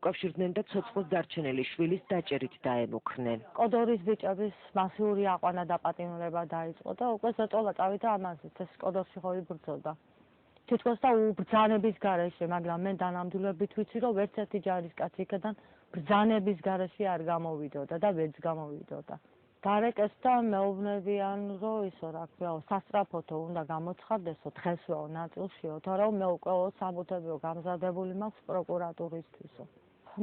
უკავშირდნენ და ცოცხლად დარჩენილი შვილის დაჭერით დაემუქრნენ. კოდორის ბიჭების მასიური აყვანა და პატიმრება დაიწყო და უკვე ზეწოლა წავიდა ამაზეც, ეს კოდორში ხო იბრძოდა. თითქოს და უბრძანების გარეშე, მაგრამ მე დანამდვილებით ვიცი, რომ ერთ ერთი ჯარისკაცი იქიდან ბრძანების გარეშე არ გამოვიდოდა და ვერც გამოვიდოდა. დარეკეს და მეუბნებიან, რომ ისო რა ქვია, სასწრაფოთო უნდა გამოცხადდესო დღესვეო ნაწილშიო, თორემ მე უკვე საბუთებიო გამზადებული მაქვს პროკურატურისთვისო.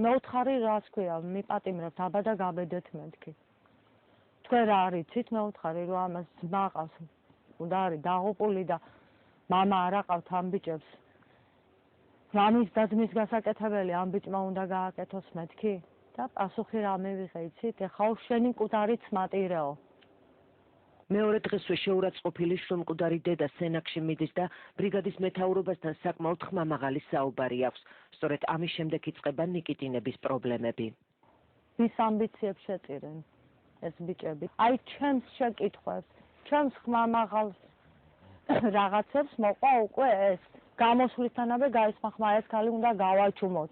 მეუთხარი რას ქვია, მიპატიმრებთ აბა და გაბედეთ მეთქი. თქვენ რა არიცით, მეუთხარი რომ ამას ძმა ყავს, უნდა არის დაღუპული და მამა არ აყავთ ამ ბიჭებს. მამის და ძმის გასაკეთებელი ამ ბიჭმა უნდა გააკეთოს მეთქი? და პასუხი რა მივიღე, იცით? ეხლა შენი მკვდარი ცმატირეო. მეორე დღესვე შეურაცხყოფილი შრომკვდარი დედა სენაკში მიდის და ბრიგადის მეთაურობასთან საკმაოდ ხმამაღალი საუბარი აქვს. სწორედ ამის შემდეგ იწყება ნიკიტინების პრობლემები. ვის ამბიციებს შეწირენ ეს ბიჭები? აი ჩემს შეკითხვებს, ჩემს ხმამაღალ რაღაცებს მოყვა უკვე ეს. გამოსვლისთანავე გაისმახმა ეს ქალი უნდა გავაჩუმოთ.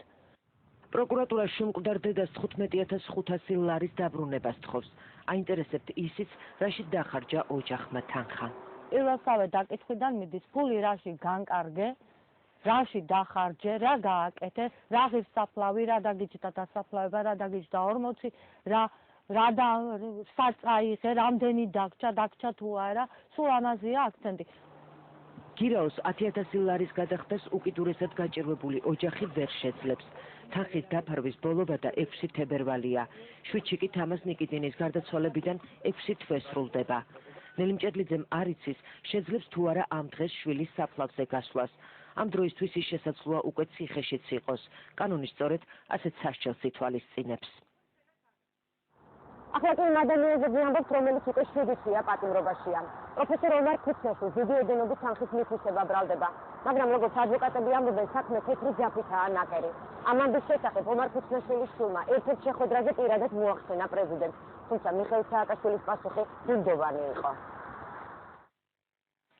პროკურატურა შრომკვდარ დედას 15,500 ლარის დაბრუნებას თხოვს. აინტერესებთ ისიც, რაშიც დახარჯა ოჯახმა თანხა. პირველსავე დაკითხვიდან მიდის, ფული რაში განკარგე, რაში დახარჯე, რა გააკეთე, რა ღირსაფლავი, რა დაგიჯდა დასაფლავება, რა დაგიჯდა 40, რა და საწაიღე, რამდენი დაგჭა თუ არა, სულ ამაზეა აქცენტი. გირაოს 10,000 ლარის გადახდას უკიდურესად გაჭირვებული ოჯახი ვერ შეძლებს. თანხის დაფარვის ბოლობა და 6 თებერვალია. შვიდში კი თამაზ ნიკიტინის გარდაცვალებიდან 6 თვე სრულდება. ნელი მჭედლიძემ არ იცის, შეძლებს თუ არა ამ დღეს შვილის საფლავზე გასვლას. ამ დროისთვის ის შესაძლოა უკვე ციხეშიც იყოს. კანონი სწორედ ასეთ სასჯელს ითვალისწინებს. ახლა კი იმ ადამიანებზე ამბობთ, რომელიც უკვე 7 თვეა პატიმრობაშია. პროფესორ ომარ ქუცნაშვილს დიდი ოდენობით თანხის მითვისება ბრალდება, მაგრამ როგორც ადვოკატები ამბობენ, საქმე თეთრი ძაფითაა ნაკერი. ამ ამბის შესახებ ომარ ქუცნაშვილის შვილმა ერთ-ერთ შეხვედრაზე პირადად მოახსენა პრეზიდენტს, თუმცა მიხეილ სააკაშვილის პასუხი ბუნდოვანი იყო.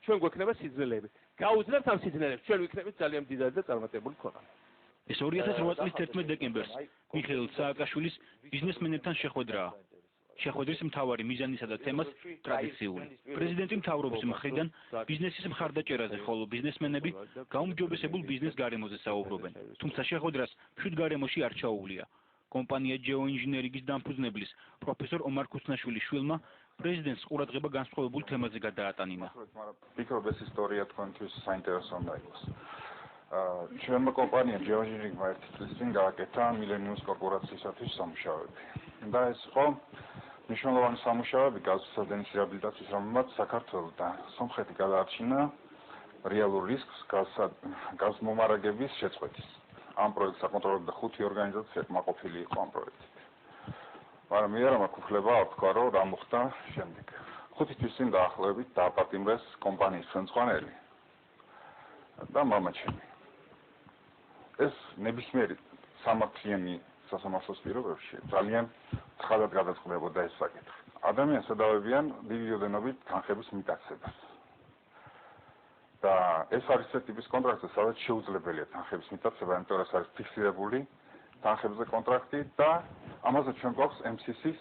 ჩვენ გვექნება სიძველეები. გაუძლებთ ამ სიძველეებს, ჩვენ ვიქნებით ძალიან მდიდარი და წარმატებული ქვეყანა. ეს 2008 წლის 11 დეკემბერს მიხეილ სააკაშვილის ბიზნესმენებთან შეხვედრაა. შეხვედრის მთავარი მიზანისა და თემას ტრადიციული. პრეზიდენტი მთავრობის მხრიდან ბიზნესის მხარდაჭერაზე, ხოლო ბიზნესმენები გაუმჯობესებულ ბიზნეს გარემოზე საუბრობენ. თუმცა შეხვედრას მშვიდ გარემოში არ ჩაუვლია. კომპანია ჯეოინჟინერინგის დამფუძნებლის პროფესორ ომარ ქუცნაშვილის შვილმა პრეზიდენტს ყურადღება განსხვავებულ თემაზე გადაატანინა. ვფიქრობ, ეს ისტორია თქვენთვის საინტერესო უნდა იყოს. ჩვენმა კომპანიამ ჯეოინჟინერინგმა ერთი წლის წინ გააკეთა მილენიუმის კორპორაციისათვის სამუშაოები. და ეს იყო მნიშვნელოვანი სამუშაოები გაზსადენის რეაბილიტაციის, რომელმაც საქართველოსთან სომხეთი გადაარჩინა რეალურ რისკს გაზმომარაგების შეწყვეტის. ამ პროექტს აკონტროლებდა 5 ორგანიზაცია, კმაყოფილი იყო ამ პროექტით. მაგრამ მე არ მაქვს უფლება ვთქვა, რომ რა მოხდა შემდეგ. 5 თვის წინ დაახლოებით დააპატიმრეს კომპანიის ხელმძღვანელი და მამაჩემი. ეს ნებისმიერი სამართლიანი სასამართლოს პირობებში ძალიან ცხადად გადაწყდებოდა ეს საკითხი. ადამიანს ედავებიან დიდი ოდენობით თანხების მიტაცებას. და ეს არის ეს ტიპის კონტრაქტი, სადაც შეუძლებელია თანხების მიტაცება, იმიტომ რომ ეს არის ფიქსირებული თანხებზე კონტრაქტი და ამაზე ჩვენ გვაქვს MCC-ის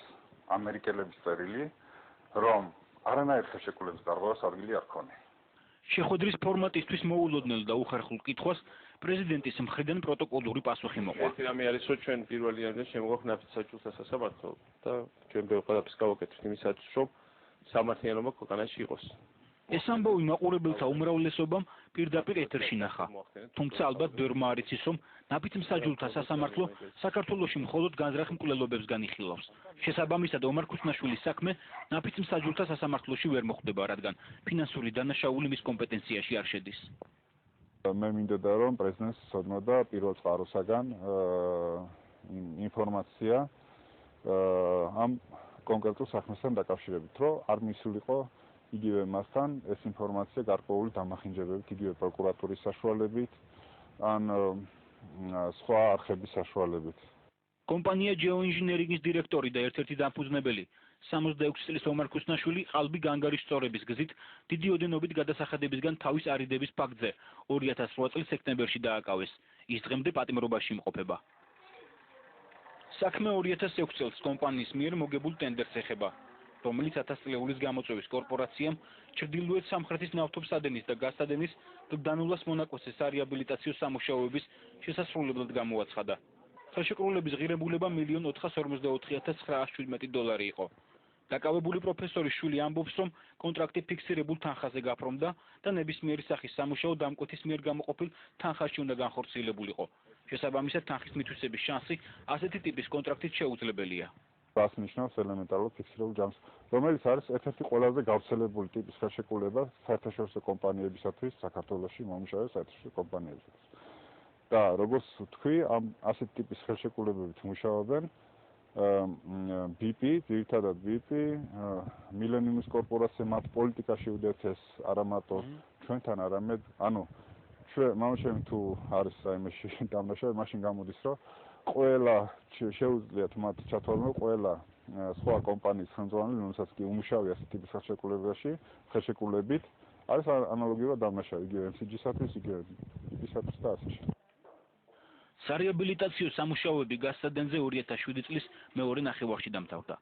ამერიკელების წერილი, რომ არანაირ ხელშეკრულების დარღვევას ადგილი არ ქონია. შეხვედრის ფორმატისთვის მოულოდნელ და უხერხულ კითხვას პრეზიდენტის მხრიდან პროტოკოლური პასუხი მოყვა. ეს რამე არის, რომ ჩვენ პირველი არის შემოგვაქვს ნაფიც საჭურთა სასამართლო და ჩვენ ყველაფერს გავაკეთებთ იმისათვის, რომ სამართლიანობა ქვეყანაში იყოს. ეს ამბავი მაყურებელთა უმრავლესობამ პირდაპირ ეთერში ნახა. თუმცა ალბათ ბევრმა არ იცის, რომ ნაფიც მსაჯულთა სასამართლო საქართველოში მხოლოდ განზრახ მკვლელობებს განიხილავს. შესაბამისად, ომარ ქუცნაშვილის საქმე ნაფიც მსაჯულთა სასამართლოში ვერ მოხვდება, რადგან ფინანსური დანაშაული მის კომპეტენციაში არ შედის. მე მინდოდა, რომ პრეზიდენტს სცოდნოდა პირველ წყაროსაგან ინფორმაცია ამ კონკრეტულ საქმესთან დაკავშირებით, რომ არ მისულიყო იგივე მასთან ეს ინფორმაცია გარკვეული დამახინჯებებით, იგივე პროკურატურის საშუალებით, ან სხვა არხების საშუალებით. კომპანია ჯეოინჟინერინგის დირექტორი და ერთ-ერთი დამფუძნებელი 66 წლის ომარ ქუცნაშვილი ყალბი განგარის სწორების გზით დიდი ოდენობით გადასახადებისგან თავის არიდების ფაქტზე 2008 წლის სექტემბერში დააკავეს. ის დღემდე პატიმრობაში იმყოფება. საქმე 2006 წელს კომპანიის მიერ მოგებულ ტენდერს ეხება, რომელიც 1000 წლეულის გამოწვევის კორპორაციამ ჩრდილოეთ სამხრეთის ნავთობსადენის და გაზსადენის დანულას მონაკვეთზე სარეაბილიტაციო სამუშაოების შესასრულებლად გამოაცხადა. ხელშეკრულების ღირებულება $1,444,917 იყო. დაკავებული პროფესორის შვილი ამბობს, რომ კონტრაქტი ფიქსირებულ თანხაზე გაფრომდა და ნებისმიერი სახის სამუშაო დამკვეთის მიერ გამოყოფილ თანხაში უნდა განხორციელებულიყო. შესაბამისად, თანხის მითვისების შანსი ასეთი ტიპის კონტრაქტით შეუძლებელია. რას ნიშნავს ელემენტარულად ფიქსირებულ ჯამს, რომელიც არის ერთ-ერთი ყველაზე გავრცელებული ტიპის ხელშეკრულება საერთაშორისო კომპანიებისათვის საქართველოში მომუშავე საერთაშორისო კომპანიებისათვის. და როგორც ვთქვი, ამ ასეთი ტიპის ხელშეკრულებებით მუშაობენ BP, ძირითადად BP, Millennium კორპორაცია მათ პოლიტიკაში უდევს არა მარტო ჩვენთან, არამედ მამაშენ თუ არის საიმეში დამნაშავე, მაშინ გამოდის, რომ ყველა შეუძლიათ მათ ჩათვალონ ყველა სხვა კომპანიის ხელმძღვანელი, რომელსაც კი უმუშავია ასეთი ტიპის ხელშეკრულებით, არის ანალოგიურად დამნაშავე, იგივე MCG-სათვის, იგივე BP-სათვის და ასე შემდეგ. სარეაბილიტაციო სამუშაოები გაზსადენზე 2007 წლის მეორე ნახევარში დამთავრდა.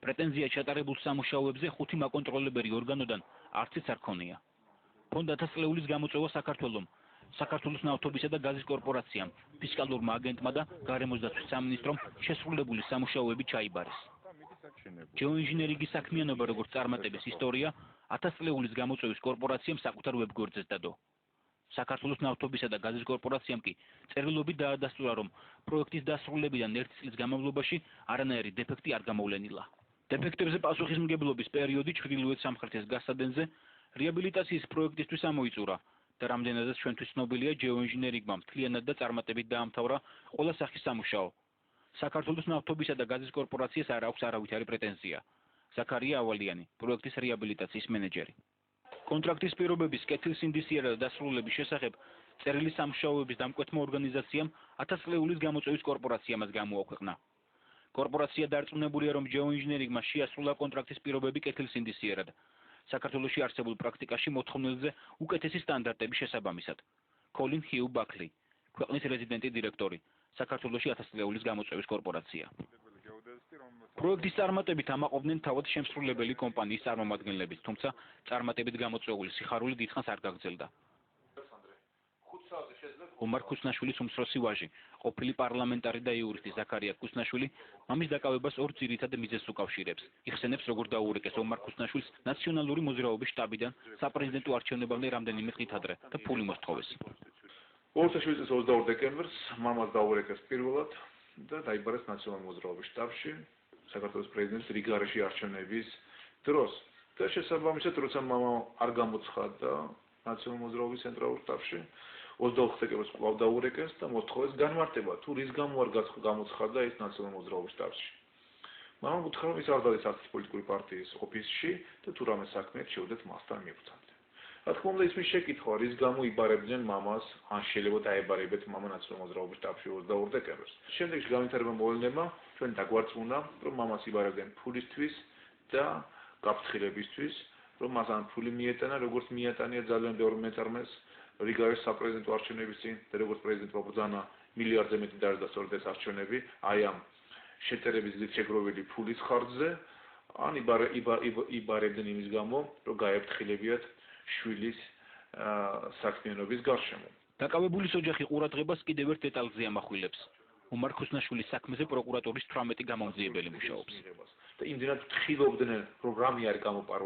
პრეტენზია ჩატარებულ სამუშაოებზე 5 მაკონტროლებელი ორგანოდან არციც არ ქონია. ფონდ 1000 წლეულის გამოწვევა საქართველოს ნავთობისა და გაზის კორპორაციამ, ფისკალურმა აგენტმა და გარემოს დაცვის სამინისტრომ შესრულებული სამუშაოები ჩაიბარეს. ჯეოინჟინერინგის საქმიანობა როგორც წარმატების ისტორია 1000 წლეულის გამოწვევის კორპორაციამ საკუთარ ვებგვერდზე დადო. საქართველოს ნავთობისა და გაზის კორპორაციამ კი წერილობით დაადასტურა, რომ პროექტის დასრულებიდან 1 წლის განმავლობაში არანაირი დეფექტი არ გამოვლენილა. დეფექტებზე პასუხისმგებლობის პერიოდი ჩრდილოეთ სამხრეთის გაზსადენზე რეაბილიტაციის პროექტისთვის ამოიწურა და რამდენადაც ჩვენთვის ცნობილია, ჯეოინჟინერინგმა მთლიანად და წარმატებით დაამთავრა ყველა სახის სამუშაო. საქართველოს ნავთობისა და გაზის კორპორაციას არ აქვს არავითარი პრეტენზია. ზაქარია ავალიანი, პროექტის რეაბილიტაციის მენეჯერი. კონტრაქტის პირობების კეთილსინდისიერა და დასრულების შესახებ წერილი სამუშაოების დამკვეთმა ორგანიზაციამ 1000 წლეულის გამოწვევის კორპორაციამაც გამოაქვეყნა. კორპორაცია დარწმუნებულია, რომ ჯეოინჟინერინგმა შეასრულა კონტრაქტის პირობები კეთილსინდისიერად. საქართველოში არსებულ პრაქტიკაში მოთხოვნილზე უკეთესი სტანდარტების შესაბამისად. კოლინ ჰიუ ბაქლი, ქვეყნის რეზიდენტი დირექტორი, საქართველოში 1000 წლეულის გამოწვევის კორპორაცია. პროექტის წარმატებით ამაყობდნენ თავად შემსრულებელი კომპანიის წარმომადგენლებით, თუმცა წარმატებით გამოწვეული სიხარული დიდხანს არ გაგრძელდა. ომარ ქუსნაშვილის უმცროსი ვაჟი, ყოფილი პარლამენტარი და იურისტი ზაქარია ქუსნაშვილი, მამის დაკავებას ორ ძირითად მიზეზს უკავშირებს. იხსენებს, როგორ დაურეკეს ომარ ქუსნაშვილს ნაციონალური მოძრაობის შტაბიდან საპრეზიდენტო არჩევნებამდე რამდენიმე დღით ადრე და ფული მოსთხოვეს. 2007 წლის 22 დეკემბერს მამას დაურეკეს პირველად და დაიბარეს ნაციონალური მოძრაობის შტაბში საქართველოს პრეზიდენტის რიგარეში არჩევნების დროს. და შესაბამისად, როცა მამა არ გამოცხადდა ნაციონალური მოძრაობის ცენტრალურ შტაბში, 24 დეკემბერს კვლავ დაურეკეს და მოსთხოვეს განმარტება, თუ რის გამო არ გამოცხადდა ეს ნაციონალური მოძრაობის შტაბში. მამამ უთხრა, რომ ის არ დადის არც პოლიტიკური პარტიის ოფისში და თუ რამე საქმეებს შეუდეთ მასთან მიგვცადეთ. რა თქმა უნდა, ის მის შეკითხვა, რის გამო იბარებდნენ მამას, ან შეიძლება დაებარებეთ მამა ნაციონალური მოძრაობის შტაბში 22 დეკემბერს. შემდეგში განვითარება მოვლენებმა ჩვენ დაგვარწმუნა, რომ მამას იბარებდნენ ფულისთვის და გაფრთხილებისთვის, რომ მას ან ფული მიეტანა, როგორც მიატანია ძალიან ბევრ მეწარმეს რიგარის საპრეზიდენტო არჩევნების წინ და როგორც პრეზიდენტმა ბრძანა მილიარდზე მეტი დაერდა სწორედ ეს არჩევნები აი ამ შეტერების გზით შეგროვილი ფულის ხარჯზე, ან იბარებდნენ იმის გამო, რომ გაეფრთხილებიათ შვილის საქმიანობის გარშემო. დაკავებულის ოჯახი ყურადღებას კიდევ ერთ დეტალზე ამახვილებს. ომარ ქუსნაშვილის საქმეზე პროკურატურის 18 გამომძიებელი მუშაობს. და იმდენად ფრთხილობდნენ, რომ რამე არ გამოპარვა